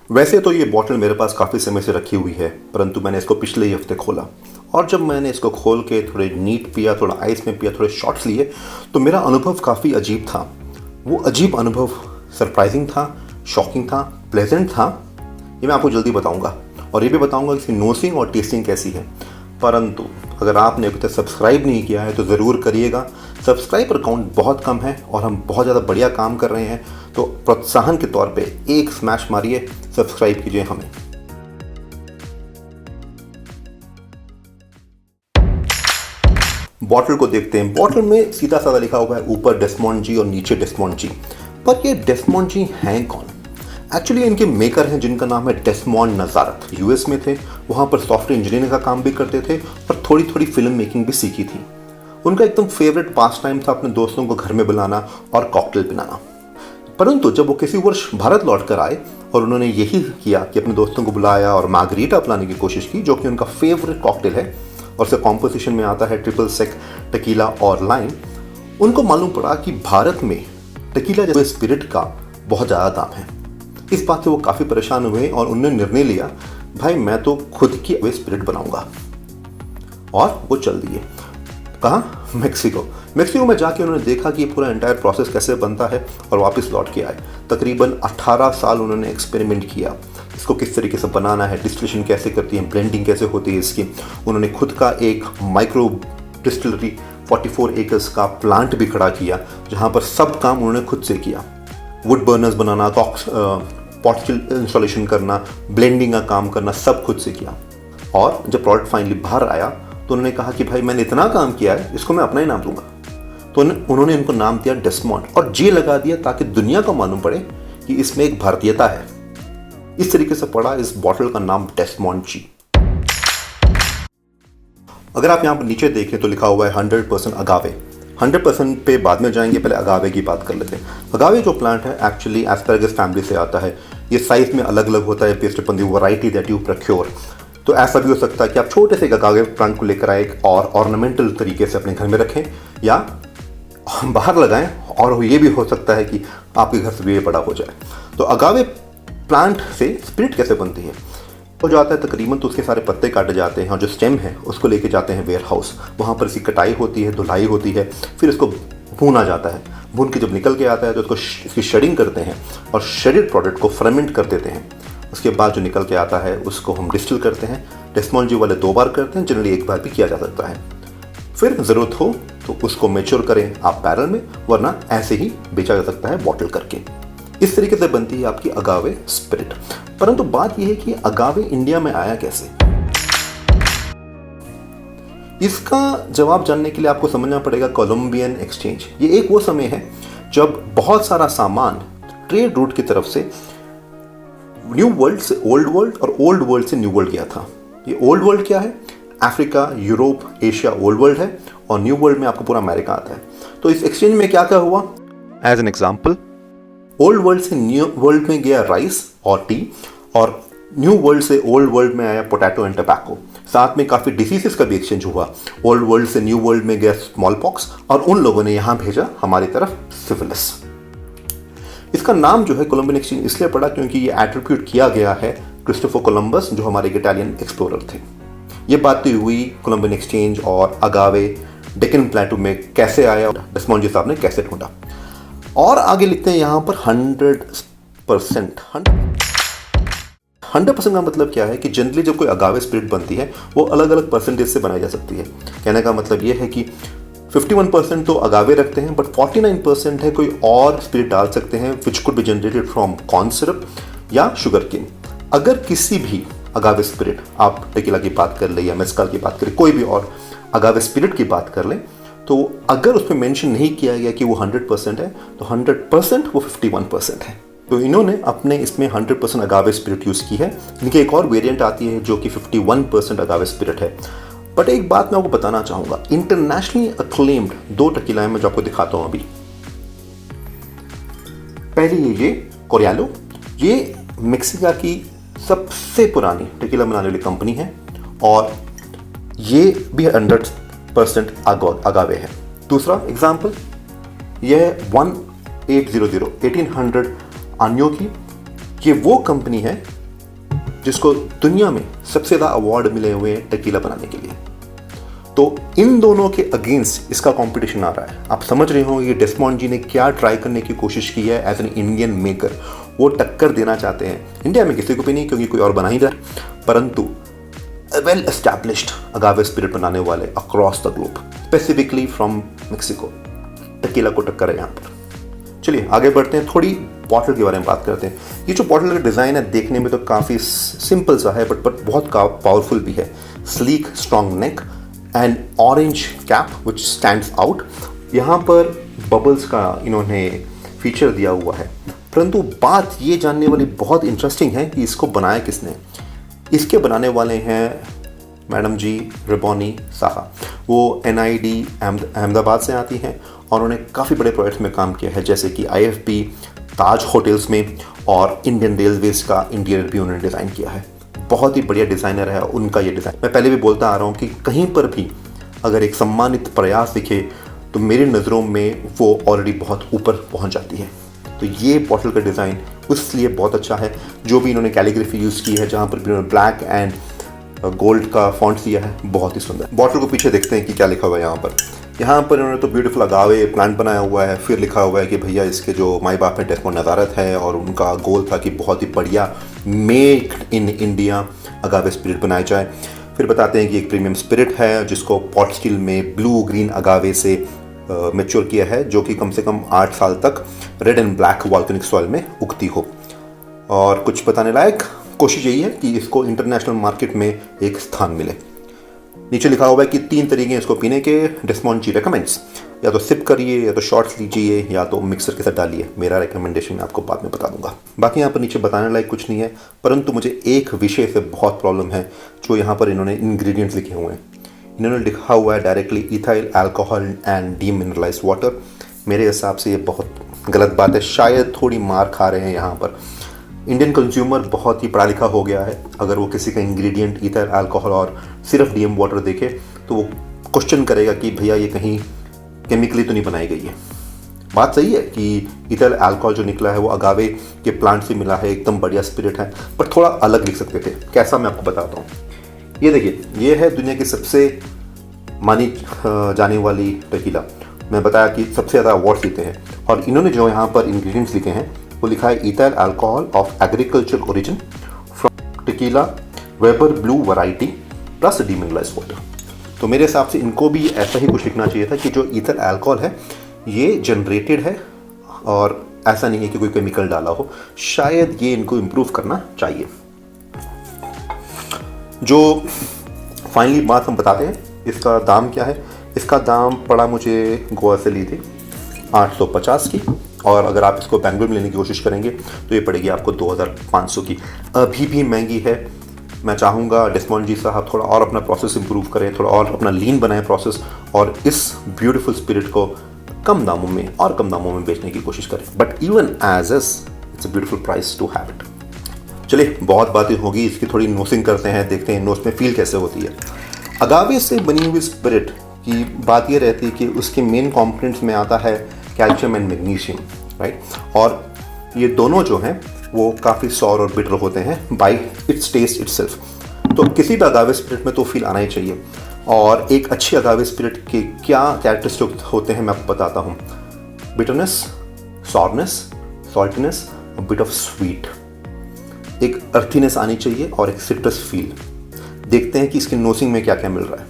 वैसे तो ये बॉटल मेरे पास काफ़ी समय से रखी हुई है, परंतु मैंने इसको पिछले ही हफ्ते खोला और जब मैंने इसको खोल के थोड़े नीट पिया, थोड़ा आइस में पिया, थोड़े शॉट्स लिए तो मेरा अनुभव काफ़ी अजीब था। वो अजीब अनुभव सरप्राइजिंग था, शॉकिंग था, प्लेजेंट था। ये मैं आपको जल्दी बताऊंगा और ये भी बताऊंगा कि इसकी नोसिंग और टेस्टिंग कैसी है। परंतु अगर आपने अभी तक सब्सक्राइब नहीं किया है तो ज़रूर करिएगा। सब्सक्राइबर काउंट बहुत कम है और हम बहुत ज़्यादा बढ़िया काम कर रहे हैं, तो प्रोत्साहन के तौर पे एक स्मैश मारिए, सब्सक्राइब कीजिए हमें। बॉटल को देखते हैं। बॉटल में सीधा साधा लिखा हुआ है ऊपर डेस्मोंड जी और नीचे डेस्मोंड जी। पर ये डेस्मोंड जी हैं कौन? एक्चुअली इनके मेकर हैं जिनका नाम है डेस्मोंड नज़ारत। यूएस में थे, वहाँ पर सॉफ्टवेयर इंजीनियरिंग का काम भी करते थे और थोड़ी थोड़ी फिल्म मेकिंग भी सीखी थी। उनका एकदम फेवरेट पास टाइम था अपने दोस्तों को घर में बुलाना और कॉकटेल पिलाना। परंतु जब वो किसी वर्ष भारत लौट कर आए और उन्होंने यही किया कि अपने दोस्तों को बुलाया और मार्गरीटा पिलाने की कोशिश की, जो कि उनका फेवरेट कॉकटेल है और उसके कॉम्पोजिशन में आता है ट्रिपल सेक, टेकीला और लाइम, उनको मालूम पड़ा कि भारत में टेकीला जैसे स्पिरिट का बहुत ज़्यादा दाम है। इस बात से वो काफ़ी परेशान हुए और उन्होंने निर्णय लिया, भाई मैं तो खुद की स्पिरिट बनाऊंगा। और वो चल दिए। कहाँ? मैक्सिको में जाके उन्होंने देखा कि ये पूरा एंटायर प्रोसेस कैसे बनता है और वापस लौट के आए। तकरीबन 18 साल उन्होंने एक्सपेरिमेंट किया, इसको किस तरीके से बनाना है, डिस्टिलेशन कैसे करती है, ब्लेंडिंग कैसे होती है इसकी। उन्होंने खुद का एक माइक्रो डिस्टिलरी 44 एकर्स का प्लांट भी खड़ा किया, जहाँ पर सब काम उन्होंने खुद से किया। वुड बर्नर्स बनाना, पॉट इंस्टॉलेशन करना, ब्लेंडिंग का काम करना, सब खुद से किया। और जब प्रोडक्ट फाइनली बाहर आया तो उन्होंने कहा कि भाई मैंने इतना काम किया है, इसको मैं अपना ही नाम दूंगा। तो उन्होंने इनको नाम दिया डेस्मोंड और जी लगा दिया ताकि दुनिया को मालूम पड़े कि इसमें एक भारतीयता है। इस तरीके से पड़ा इस बॉटल का नाम डेस्मोंड जी। अगर आप यहाँ पर नीचे देखें तो लिखा हुआ है 100% अगावे। 100% पे बाद में जाएंगे, पहले अगावे की बात कर लेते हैं। अगावे जो प्लांट है एक्चुअली एस्पैरागस फैमिली से आता है। ये साइज में अलग अलग होता है based upon the variety that you procure. तो ऐसा भी हो सकता है कि आप छोटे से अगावे प्लांट को लेकर आए और ऑर्नामेंटल तरीके से अपने घर में रखें या बाहर लगाएं, और ये भी हो सकता है कि आपके घर से भी ये बड़ा हो जाए। तो अगावे प्लांट से स्पिरिट कैसे बनती है? हो जाता है तकरीबन, तो उसके सारे पत्ते काटे जाते हैं और जो स्टेम है उसको लेके जाते हैं वेयर हाउस। वहाँ पर इसकी कटाई होती है, धुलाई होती है, फिर इसको भूना जाता है। भून के जब निकल के आता है तो उसको इसकी शेडिंग करते हैं और शेडेड प्रोडक्ट को फर्मेंट कर देते हैं। उसके बाद जो निकल के आता है उसको हम डिस्टिल करते हैं। डेस्मोंड जी वाले 2 बार करते हैं, जनरली 1 बार भी किया जा सकता है। फिर ज़रूरत हो तो उसको मैच्योर करें आप बैरल में, वरना ऐसे ही बेचा जा सकता है बॉटल करके। इस तरीके से बनती है आपकी अगावे स्पिरिट। परंतु बात यह है कि अगावे इंडिया में आया कैसे? इसका जवाब जानने के लिए आपको समझना पड़ेगा कोलंबियन एक्सचेंज। ये एक वो समय है जब बहुत सारा सामान ट्रेड रूट की तरफ से न्यू वर्ल्ड से ओल्ड वर्ल्ड और ओल्ड वर्ल्ड से न्यू वर्ल्ड गया था। ये ओल्ड वर्ल्ड क्या है? Africa, Europe, Asia old world है और न्यू वर्ल्ड में आपको पूरा अमेरिका आता है। तो इस एक्सचेंज में क्या क्या हुआ? As an example, old world से न्यू वर्ल्ड में गया राइस और टी, और न्यू वर्ल्ड से ओल्ड वर्ल्ड में आया पोटैटो एंड टबैको। साथ में काफ़ी डिसीजेस का भी एक्सचेंज हुआ। ओल्ड वर्ल्ड से न्यू वर्ल्ड में गया स्मॉल पॉक्स और उन लोगों ने यहाँ भेजा हमारी तरफ सिफिलिस। इसका नाम जो है कोलंबियन एक्सचेंज इसलिए पड़ा क्योंकि ये एट्रीब्यूट किया गया है क्रिस्टोफर कोलंबस, जो हमारे इटालियन एक्सप्लोरर थे। ये बातें हुई कोलंबियन एक्सचेंज और अगावे डेक्कन प्लेटू में कैसे आया, डेस्मोंड जी साहब ने कैसे ढूंढा। और आगे लिखते हैं यहाँ पर 100%। 100% का मतलब क्या है कि जनरली जब कोई अगावे स्पिरिट बनती है वो अलग अलग परसेंटेज से बनाई जा सकती है। कहने का मतलब ये है कि 51% तो अगावे रखते हैं, बट 49% है कोई और स्पिरिट डाल सकते हैं which could be generated from corn syrup या शुगर केन। अगर किसी भी अगावे स्पिरिट, आप टेकीला की बात कर ले या मेस्कल की बात करें, कोई भी और अगावे स्पिरिट की बात कर लें, तो अगर उसमें मेंशन नहीं किया गया कि वो 100% है तो 100% वो 51% है। तो इन्होंने अपने इसमें 100% अगावे स्पिरिट यूज़ की है। इनकी एक और वेरिएंट आती है जो कि 51% अगावे स्पिरिट है। बट एक बात मैं आपको बताना चाहूँगा, इंटरनेशनली अक्लेम्ड 2 टेकीला मैं जो आपको दिखाता हूँ अभी। पहली ये कोरियालो, ये मेक्सिका की सबसे पुरानी टेकीला बनाने वाली कंपनी है और ये भी 100% अगावे है। दूसरा एग्जाम्पल, यह है 1800 आन्यो की। ये वो कंपनी है जिसको दुनिया में सबसे ज़्यादा अवार्ड मिले हुए हैं टेकीला बनाने के लिए। तो इन दोनों के अगेंस्ट इसका कंपटीशन आ रहा है। आप समझ रहे होंगे कि डेस्मोंड जी ने क्या ट्राई करने की कोशिश की है एज एन इंडियन मेकर। वो टक्कर देना चाहते हैं। इंडिया में किसी को भी नहीं, क्योंकि कोई और बना ही रहा, परंतु वेल एस्टैब्लिश्ड अगावे स्पिरिट बनाने वाले across the globe, specifically from Mexico, tequila को टक्कर है यहाँ पर। चलिए आगे बढ़ते हैं, थोड़ी बॉटल के बारे में बात करते हैं। ये जो बॉटल का डिज़ाइन है देखने में तो काफ़ी सिंपल सा है, बट बहुत पावरफुल भी है। Sleek strong neck and orange cap which stands out. यहाँ पर बबल्स का इन्होंने फीचर दिया हुआ है, परंतु बात ये जानने वाली बहुत इंटरेस्टिंग है कि इसको बनाया किसने। इसके बनाने वाले हैं मैडम जी रिबॉनी साहा। वो NID अहमदाबाद से आती हैं और उन्होंने काफ़ी बड़े प्रोजेक्ट्स में काम किया है, जैसे कि IFB, ताज होटल्स में और इंडियन रेलवेज़ का इंटीरियर भी उन्होंने डिज़ाइन किया है। बहुत ही बढ़िया डिज़ाइनर है उनका ये डिज़ाइन। मैं पहले भी बोलता आ रहा हूँ कि कहीं पर भी अगर एक सम्मानित प्रयास दिखे तो मेरी नज़रों में वो ऑलरेडी बहुत ऊपर पहुँच जाती है। तो ये बॉटल का डिज़ाइन उसलिए बहुत अच्छा है। जो भी इन्होंने कैलीग्राफी यूज़ की है, जहाँ पर भी उन्होंने ब्लैक एंड गोल्ड का फॉन्ट दिया है, बहुत ही सुंदर। बॉटल को पीछे देखते हैं कि क्या लिखा हुआ है यहाँ पर। यहाँ पर इन्होंने तो ब्यूटीफुल अगावे प्लांट बनाया हुआ है। फिर लिखा हुआ है कि भैया इसके जो माई बाप हैं डेस्मोंड नज़ारत है और उनका गोल था कि बहुत ही बढ़िया मेड इन इंडिया अगावे स्पिरिट बनाया जाए। फिर बताते हैं कि एक प्रीमियम स्पिरिट है जिसको पॉट स्टील में ब्लू ग्रीन अगावे से मैच्योर किया है, जो कि कम से कम 8 साल तक red and black volcanic soil में उगती हो। और कुछ बताने लायक कोशिश यही है कि इसको इंटरनेशनल मार्केट में एक स्थान मिले। नीचे लिखा हुआ है कि 3 तरीके हैं इसको पीने के। डेस्मोंड जी रेकमेंड्स, या तो सिप करिए, या तो शॉट्स लीजिए, या तो मिक्सर के साथ डालिए। मेरा रिकमेंडेशन मैं आपको बाद में बता दूंगा। बाकी यहाँ पर नीचे बताने लायक कुछ नहीं है, परंतु मुझे एक विषय से बहुत प्रॉब्लम है, जो यहाँ पर इन्होंने इंग्रेडिएंट्स लिखे हुए हैं। इन्होंने लिखा हुआ है directly ethyl alcohol and demineralised water. मेरे हिसाब से ये बहुत गलत बात है। शायद थोड़ी मार खा रहे हैं यहाँ पर। इंडियन कंज्यूमर बहुत ही पढ़ा लिखा हो गया है। अगर वो किसी का इंग्रेडिएंट इथाइल अल्कोहल और सिर्फ DM वाटर देखे तो वो क्वेश्चन करेगा कि भैया ये कहीं केमिकली तो नहीं बनाई गई है। बात सही है कि इथाइल अल्कोहल जो निकला है वो अगावे के प्लांट से मिला है, एकदम बढ़िया स्पिरिट है, पर थोड़ा अलग लिख सकते थे। कैसा, मैं आपको बताता हूँ। ये देखिए, ये है दुनिया की सबसे मानी जाने वाली टेकीला। मैं बताया कि सबसे ज़्यादा अवार्ड्स जीते हैं, और इन्होंने जो यहाँ पर इंग्रेडिएंट्स लिखे हैं वो लिखा है ethyl alcohol of agriculture origin from tequila Weber blue variety plus demineralised water. तो मेरे हिसाब से इनको भी ऐसा ही कुछ लिखना चाहिए था कि जो इथाइल अल्कोहल है ये जनरेटेड है और ऐसा नहीं है कि कोई केमिकल डाला हो। शायद ये इनको इम्प्रूव करना चाहिए। जो फाइनली बात हम बताते हैं, इसका दाम क्या है। इसका दाम पड़ा मुझे गोवा से ली थी 850 की, और अगर आप इसको बेंगलुरु में लेने की कोशिश करेंगे तो ये पड़ेगी आपको 2500 की। अभी भी महंगी है। मैं चाहूँगा डेस्मोंड जी साहब थोड़ा और अपना प्रोसेस इंप्रूव करें, थोड़ा और अपना लीन बनाएं प्रोसेस, और इस ब्यूटीफुल स्पिरिट को कम दामों में बेचने की कोशिश करें। But even as it's a beautiful price to have it. चलिए, बहुत बातें होगी, इसकी थोड़ी नोसिंग करते हैं, देखते हैं नोस में फील कैसे होती है। अगावे से बनी हुई स्पिरिट की बात ये रहती है कि उसके मेन कंपोनेंट्स में आता है कैल्शियम एंड मैग्नीशियम, राइट। और ये दोनों जो हैं वो काफ़ी सॉर और बिटर होते हैं बाय इट्स टेस्ट इटसेल्फ। तो किसी भी अगावे स्पिरिट में तो फील आना ही चाहिए। और एक अच्छी अगावे स्पिरिट के क्या कैरेक्टरिस्टिक्स होते हैं मैं आपको बताता हूँ। Bitterness, sourness, saltiness, bit of sweet, एक अर्थीनेस आनी चाहिए और एक सिट्रस फील। देखते हैं कि इसके नोसिंग में क्या क्या मिल रहा है।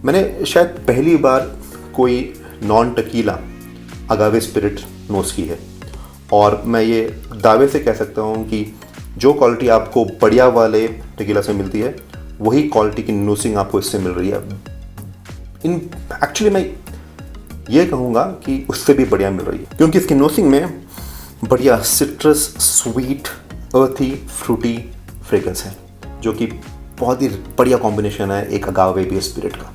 मैंने शायद पहली बार कोई नॉन टेकीला अगावे स्पिरिट नोस की है, और मैं ये दावे से कह सकता हूँ कि जो क्वालिटी आपको बढ़िया वाले टेकीला से मिलती है वही क्वालिटी की नोसिंग आपको इससे मिल रही है। एक्चुअली मैं ये कहूँगा कि उससे भी बढ़िया मिल रही है, क्योंकि इसकी नोसिंग में बढ़िया सिट्रस, स्वीट, अर्थी, फ्रूटी फ्रेग्रेंस है, जो कि बहुत ही बढ़िया कॉम्बिनेशन है एक अगावे बेस्ड स्पिरिट का।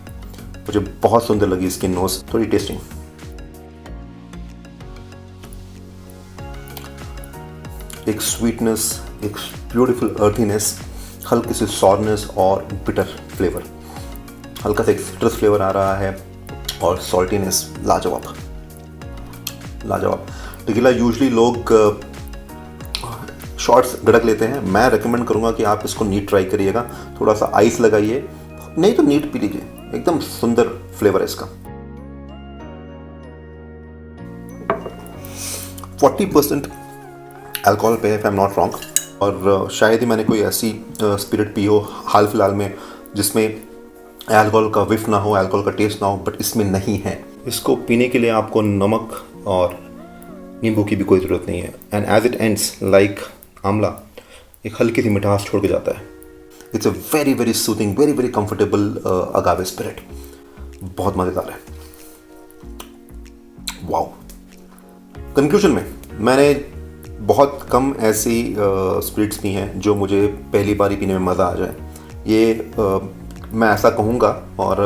मुझे बहुत सुंदर लगी इसकी नोस, थोड़ी टेस्टिंग। एक स्वीटनेस, एक ब्यूटीफुल अर्थीनेस, हल्की सी सॉरनेस और बिटर फ्लेवर, हल्का सा एक सिट्रस फ्लेवर आ रहा है, और सॉल्टीनेस लाजवाब लाजवाब। टेकीला यूजुअली लोग शॉट्स गड़क लेते हैं। मैं रेकमेंड करूँगा कि आप इसको नीट ट्राई करिएगा, थोड़ा सा आइस लगाइए, नहीं तो नीट पी लीजिए, एकदम सुंदर फ्लेवर है इसका। 40% अल्कोहल पे है, if I am not wrong, और शायद ही मैंने कोई ऐसी स्पिरिट पी हो हाल फिलहाल में जिसमें अल्कोहल का विफ ना हो, अल्कोहल का टेस्ट ना हो, बट इसमें नहीं है। इसको पीने के लिए आपको नमक और नींबू की भी कोई ज़रूरत नहीं है। And as it ends like amla, एक हल्की सी मिठास छोड़ के जाता है। It's a very very soothing, very very comfortable agave spirit, बहुत मज़ेदार है। वाओ। कंक्लूजन में मैंने बहुत कम ऐसी स्पिरिट्स पी हैं जो मुझे पहली बारी पीने में मज़ा आ जाए। ये मैं ऐसा कहूँगा, और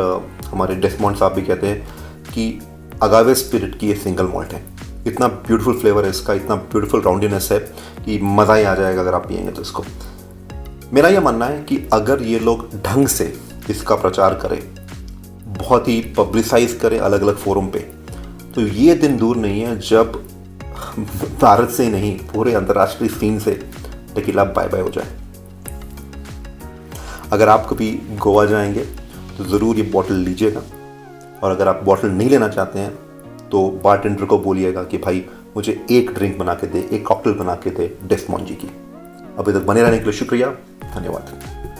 हमारे डेस्मोंड साहब भी कहते हैं कि अगावे स्पिरिट की ये सिंगल मॉल्ट है। इतना ब्यूटीफुल फ्लेवर है इसका, इतना ब्यूटीफुल राउंडीनेस है कि मज़ा ही आ जाएगा अगर आप पिएंगे तो इसको। मेरा यह मानना है कि अगर ये लोग ढंग से इसका प्रचार करें, बहुत ही पब्लिसाइज करें अलग अलग फोरम पे, तो ये दिन दूर नहीं है जब भारत से नहीं पूरे अंतर्राष्ट्रीय सीन से टेकीला बाय बाय हो जाए। अगर आप कभी गोवा जाएंगे तो ज़रूर ये बॉटल लीजिएगा, और अगर आप बॉटल नहीं लेना चाहते हैं तो बारटेंडर को बोलिएगा कि भाई मुझे एक ड्रिंक बना के दे, एक कॉकटेल बना के दे डेस्मोंड जी की। अभी तक बने रहने के लिए शुक्रिया, धन्यवाद।